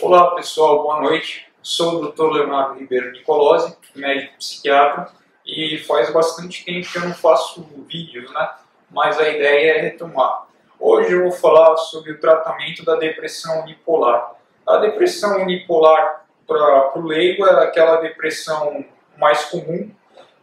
Olá pessoal, boa noite. Sou o Dr. Leonardo Ribeiro Nicolosi, médico psiquiatra, e faz bastante tempo que eu não faço vídeos, né? Mas a ideia é retomar. Hoje eu vou falar sobre o tratamento da depressão unipolar. A depressão unipolar, para o leigo, é aquela depressão mais comum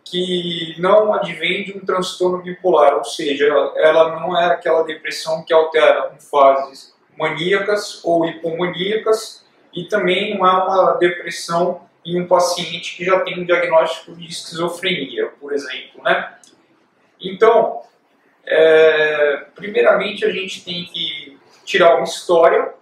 que não advém de um transtorno bipolar, ou seja, ela não é aquela depressão que altera com fases maníacas ou hipomaníacas, e também não é uma depressão em um paciente que já tem um diagnóstico de esquizofrenia, por exemplo, né? Então, primeiramente a gente tem que tirar uma história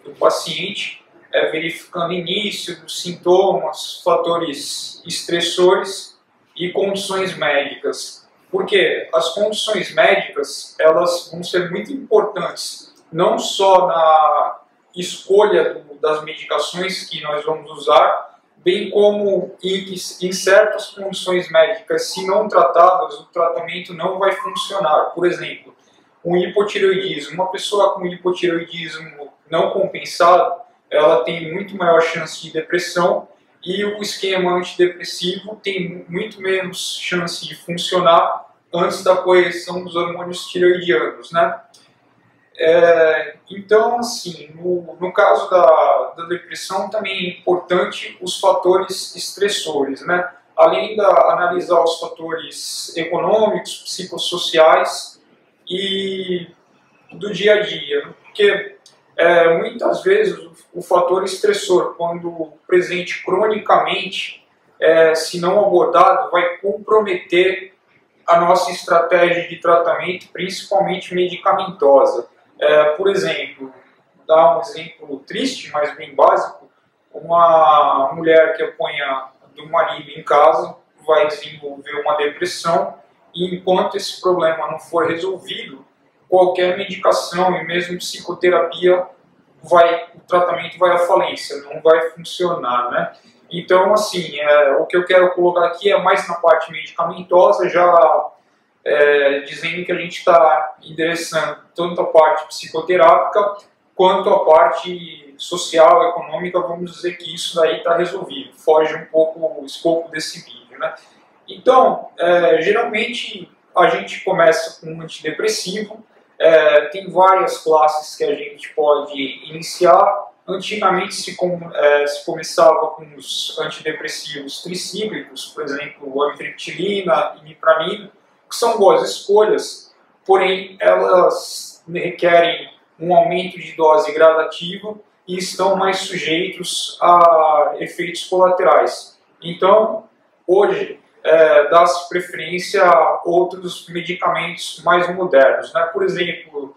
do paciente, verificando início dos sintomas, fatores estressores e condições médicas. Porque as condições médicas, elas vão ser muito importantes, não só na escolha das medicações que nós vamos usar, bem como em certas condições médicas, se não tratadas, o tratamento não vai funcionar. Por exemplo, um hipotireoidismo. Uma pessoa com hipotireoidismo não compensado, ela tem muito maior chance de depressão, e o esquema antidepressivo tem muito menos chance de funcionar antes da correção dos hormônios tireoidianos, né? Então, assim, no caso da depressão também é importante os fatores estressores, né? Além de analisar os fatores econômicos, psicossociais e do dia a dia, porque muitas vezes o fator estressor, quando presente cronicamente, se não abordado, vai comprometer a nossa estratégia de tratamento, principalmente medicamentosa. Por exemplo, dar um exemplo triste, mas bem básico, uma mulher que apanha do marido em casa vai desenvolver uma depressão, e enquanto esse problema não for resolvido, qualquer medicação e mesmo psicoterapia, o tratamento vai à falência, não vai funcionar, né? Então, assim, o que eu quero colocar aqui é mais na parte medicamentosa, já dizendo que a gente está endereçando tanto a parte psicoterápica quanto a parte social, econômica. Vamos dizer que isso daí está resolvido, foge um pouco o escopo desse vídeo, né? Então, geralmente a gente começa com um antidepressivo. Tem várias classes que a gente pode iniciar. Antigamente se começava com os antidepressivos tricíclicos, por exemplo, amitriptilina, imipramina, que são boas escolhas, porém elas requerem um aumento de dose gradativa e estão mais sujeitos a efeitos colaterais. Então, hoje, dá-se preferência a outros medicamentos mais modernos, né? Por exemplo,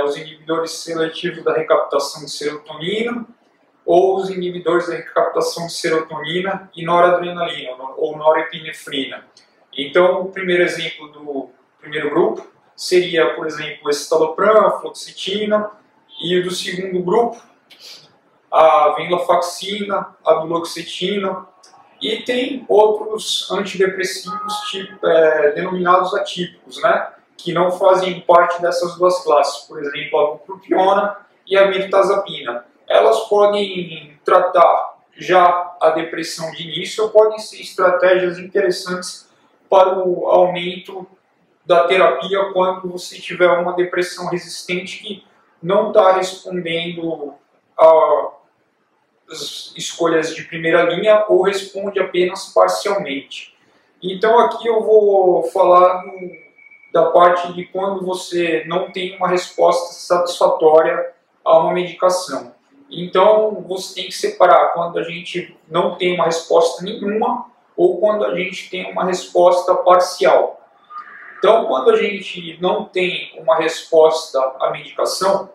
os inibidores seletivos da recaptação de serotonina, ou os inibidores da recaptação de serotonina e noradrenalina, ou norepinefrina. Então, o primeiro exemplo do primeiro grupo seria, por exemplo, escitalopram, a fluoxetina, e o do segundo grupo, a venlafaxina, a duloxetina. E tem outros antidepressivos denominados atípicos, né, que não fazem parte dessas duas classes, por exemplo, a bupropiona e a mirtazapina. Elas podem tratar já a depressão de início, ou podem ser estratégias interessantes para o aumento da terapia quando você tiver uma depressão resistente que não está respondendo às escolhas de primeira linha ou responde apenas parcialmente. Então aqui eu vou falar da parte de quando você não tem uma resposta satisfatória a uma medicação. Então você tem que separar quando a gente não tem uma resposta nenhuma ou quando a gente tem uma resposta parcial. Então, quando a gente não tem uma resposta à medicação,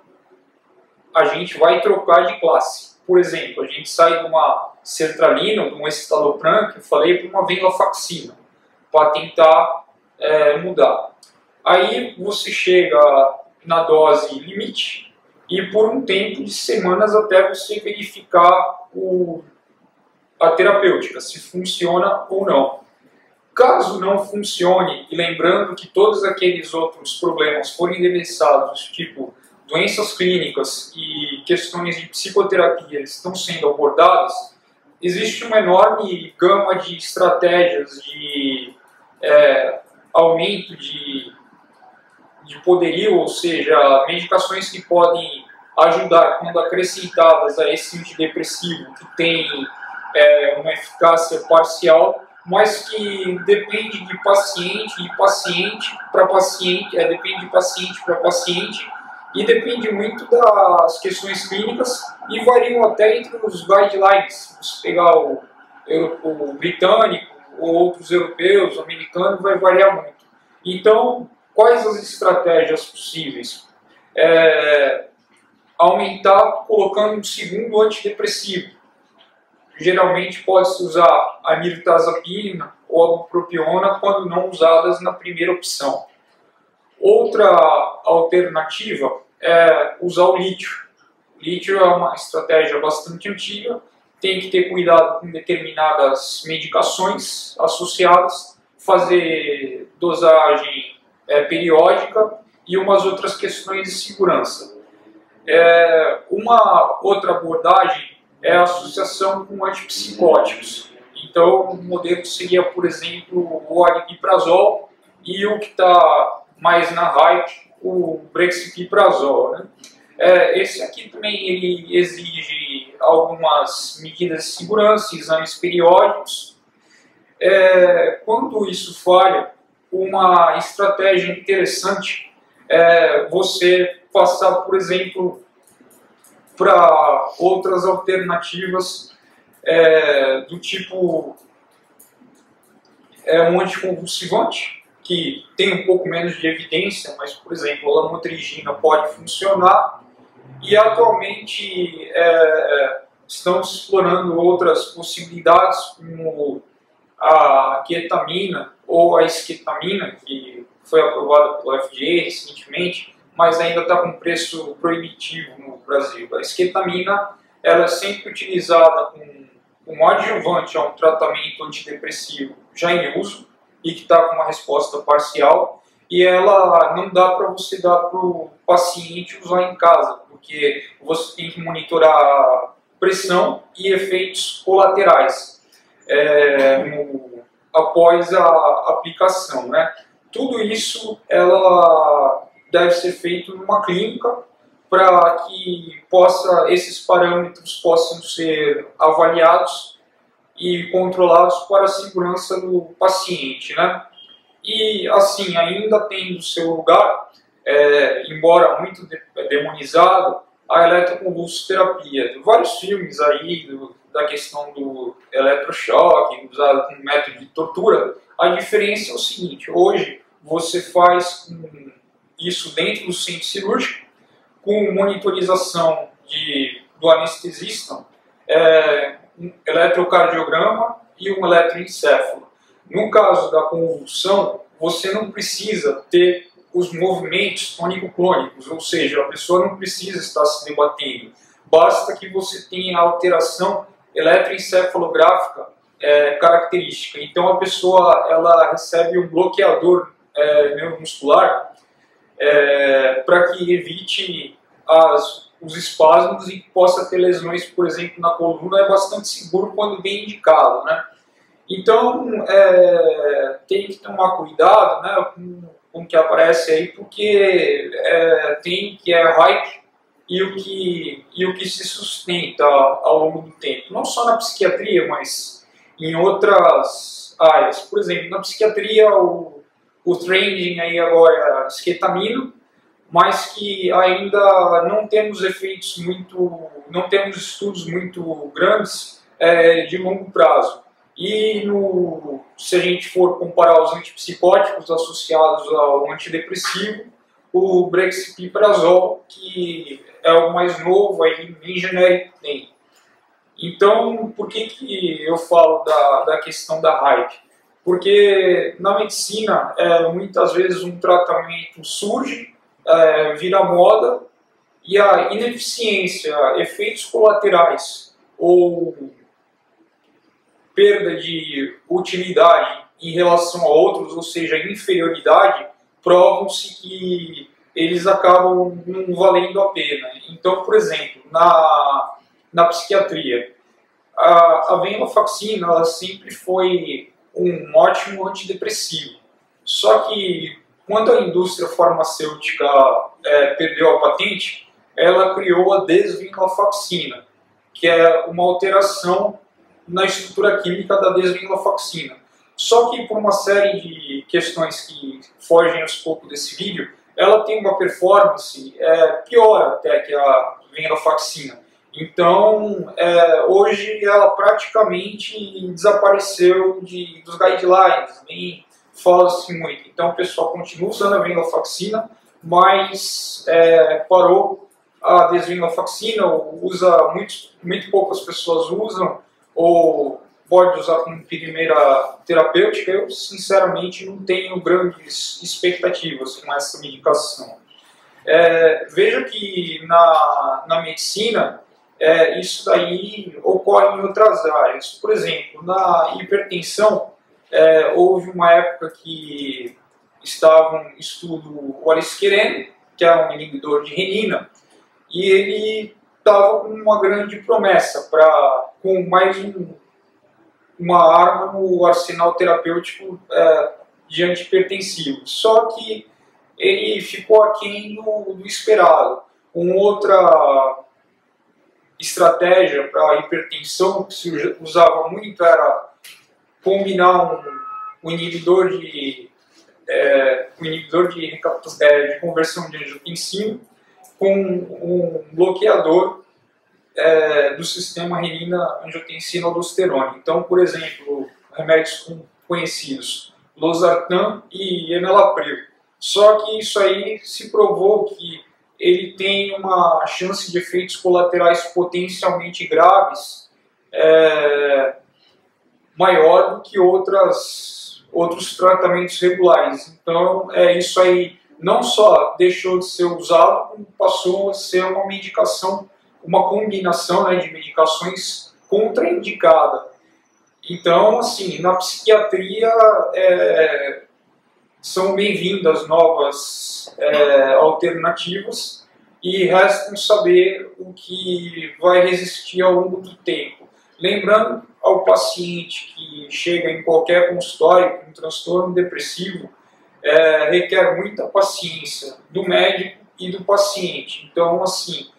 a gente vai trocar de classe. Por exemplo, a gente sai de uma sertralina, de um escitalopram, que eu falei, para uma venlafaxina, para tentar mudar. Aí você chega na dose limite e por um tempo de semanas até você verificar a terapêutica, se funciona ou não. Caso não funcione, e lembrando que todos aqueles outros problemas foram endereçados, tipo doenças clínicas e questões de psicoterapia estão sendo abordadas, existe uma enorme gama de estratégias de aumento de poderio, ou seja, medicações que podem ajudar quando acrescentadas a esse antidepressivo que tem uma eficácia parcial, mas que depende de paciente para paciente, depende de paciente para paciente e depende muito das questões clínicas e variam até entre os guidelines. Se pegar o britânico ou outros europeus, o americano, vai variar muito. Então, quais as estratégias possíveis? Aumentar colocando um segundo antidepressivo. Geralmente pode-se usar a mirtazapina ou a bupropiona quando não usadas na primeira opção. Outra alternativa é usar o lítio. O lítio é uma estratégia bastante antiga, tem que ter cuidado com determinadas medicações associadas, fazer dosagem periódica e umas outras questões de segurança. Uma outra abordagem é a associação com antipsicóticos. Então, o modelo seria, por exemplo, o aripiprazol e o que está mais na hype, o brexpiprazol, né? Esse aqui também ele exige algumas medidas de segurança, exames periódicos. Quando isso falha, uma estratégia interessante é você passar, por exemplo, para outras alternativas do tipo um anticonvulsivante, que tem um pouco menos de evidência, mas, por exemplo, a lamotrigina pode funcionar, e atualmente estão se explorando outras possibilidades, como a ketamina ou a esketamina, que foi aprovada pelo FDA recentemente, mas ainda está com preço proibitivo no Brasil. A esketamina ela é sempre utilizada como adjuvante a um tratamento antidepressivo já em uso e que está com uma resposta parcial, e ela não dá para você dar para o paciente usar em casa, porque você tem que monitorar pressão e efeitos colaterais após a aplicação, né? Tudo isso ela deve ser feito numa clínica para que esses parâmetros possam ser avaliados e controlados para a segurança do paciente, né? E assim, ainda tem do seu lugar, embora muito demonizado, a eletroconvulsoterapia. Vários filmes aí da questão do eletrochoque, usado como método de tortura. A diferença é o seguinte: hoje você faz isso dentro do centro cirúrgico, com monitorização do anestesista, um eletrocardiograma e um eletroencefalo. No caso da convulsão, você não precisa ter os movimentos tônico-clônicos, ou seja, a pessoa não precisa estar se debatendo. Basta que você tenha alteração eletroencefalográfica característica. Então a pessoa ela recebe um bloqueador neuromuscular para que evite os espasmos e possa ter lesões, por exemplo, na coluna. É bastante seguro quando bem indicado, né? Então tem que tomar cuidado, né, com o que aparece aí, porque tem que hype e o que se sustenta ao longo do tempo, não só na psiquiatria, mas em outras áreas. Por exemplo, na psiquiatria o trending aí agora é a esketamina, mas que ainda não temos não temos estudos muito grandes de longo prazo. E se a gente for comparar os antipsicóticos associados ao antidepressivo, o brexpiprazol, que é o mais novo, aí, bem genérico tem. Então, por que eu falo da questão da hype? Porque na medicina, muitas vezes um tratamento surge, vira moda, e a ineficiência, efeitos colaterais ou perda de utilidade em relação a outros, ou seja, inferioridade, provam-se que eles acabam não valendo a pena. Então, por exemplo, na psiquiatria, a venlafaxina ela sempre foi um ótimo antidepressivo. Só que quando a indústria farmacêutica perdeu a patente, ela criou a desvenlafaxina, que é uma alteração na estrutura química da desvenlafaxina. Só que por uma série de questões que fogem ao escopo desse vídeo, ela tem uma performance pior até que a venlafaxina. Então, hoje ela praticamente desapareceu dos guidelines, nem fala-se muito. Então, o pessoal continua usando a venlafaxina, mas parou a desvenlafaxina, usa muito poucas pessoas usam, ou pode usar como primeira terapêutica. Eu, sinceramente, não tenho grandes expectativas com essa medicação. Veja que na medicina, isso daí ocorre em outras áreas. Por exemplo, na hipertensão, houve uma época que estava um estudo o alisquerene, que é um inibidor de renina, e ele estava com uma grande promessa com mais uma arma no arsenal terapêutico de antihipertensivos. Só que ele ficou aquém do esperado. Uma outra estratégia para a hipertensão que se usava muito era combinar um inibidor de conversão de angiotensina com um bloqueador do sistema renina-angiotensina-aldosterona. Então, por exemplo, remédios conhecidos, losartan e enalapril. Só que isso aí se provou que ele tem uma chance de efeitos colaterais potencialmente graves maior do que outros tratamentos regulares. Então, isso aí não só deixou de ser usado, como passou a ser uma medicação, uma combinação de medicações contraindicada. Então, assim, na psiquiatria são bem-vindas novas alternativas e resta saber o que vai resistir ao longo do tempo. Lembrando ao paciente que chega em qualquer consultório com um transtorno depressivo, requer muita paciência do médico e do paciente. Então, assim,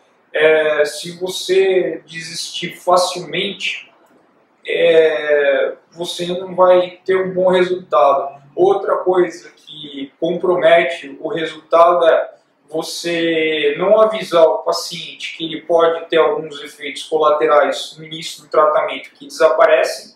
se você desistir facilmente, você não vai ter um bom resultado. Outra coisa que compromete o resultado é você não avisar o paciente que ele pode ter alguns efeitos colaterais no início do tratamento que desaparecem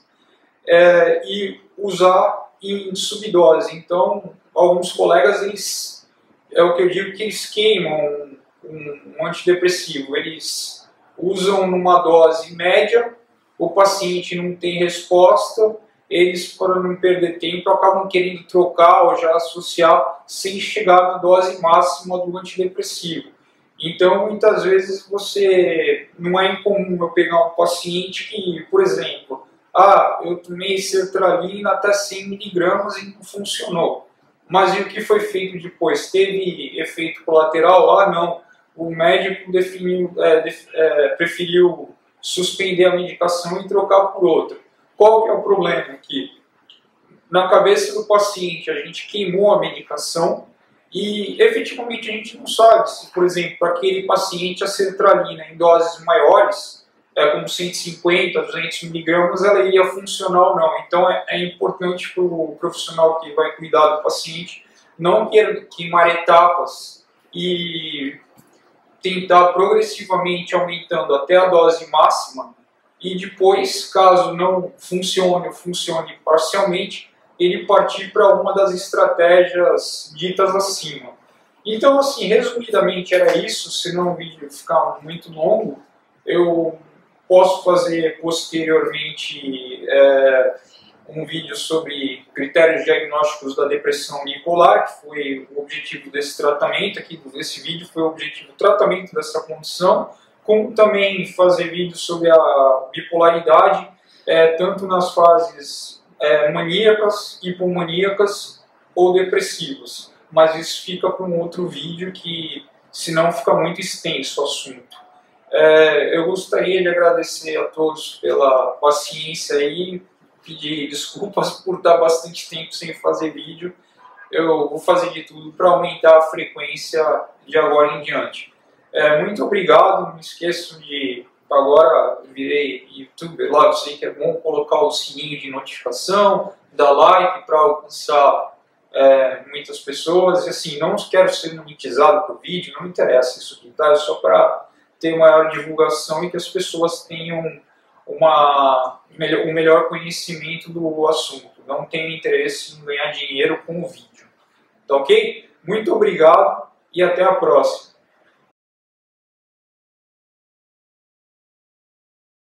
e usar em subdose. Então, alguns colegas, é o que eu digo, que eles queimam um antidepressivo. Eles usam numa dose média, o paciente não tem resposta, eles, para não perder tempo, acabam querendo trocar ou já associar sem chegar na dose máxima do antidepressivo. Então, muitas vezes, não é incomum eu pegar um paciente que, por exemplo, eu tomei sertralina até 100 miligramas e não funcionou. Mas e o que foi feito depois? Teve efeito colateral? Não. O médico preferiu suspender a medicação e trocar por outra. Qual que é o problema aqui? Na cabeça do paciente, a gente queimou a medicação e efetivamente a gente não sabe se, por exemplo, para aquele paciente a sertralina em doses maiores, como 150, 200 miligramas, ela iria funcionar ou não. Então é importante para o profissional que vai cuidar do paciente não queimar etapas e tentar progressivamente aumentando até a dose máxima e depois, caso não funcione ou funcione parcialmente, ele partir para uma das estratégias ditas acima. Então, assim, resumidamente era isso, senão o vídeo ficar muito longo. Eu posso fazer posteriormente um vídeo sobre critérios diagnósticos da depressão bipolar, que foi o objetivo desse tratamento. Aqui desse vídeo foi o objetivo do tratamento dessa condição, como também fazer vídeos sobre a bipolaridade, tanto nas fases maníacas, hipomaníacas ou depressivas. mas isso fica para um outro vídeo que senão fica muito extenso o assunto. Eu gostaria de agradecer a todos pela paciência e pedir desculpas por estar bastante tempo sem fazer vídeo. Eu vou fazer de tudo para aumentar a frequência de agora em diante. Muito obrigado, não esqueçam de... Agora virei youtuber lá, eu sei que é bom colocar o sininho de notificação, dar like para alcançar muitas pessoas. E assim, não quero ser monetizado por vídeo, não me interessa isso aqui, tá? É só para ter maior divulgação e que as pessoas tenham um melhor conhecimento do assunto. Não tenho interesse em ganhar dinheiro com o vídeo. Tá ok? Muito obrigado e até a próxima.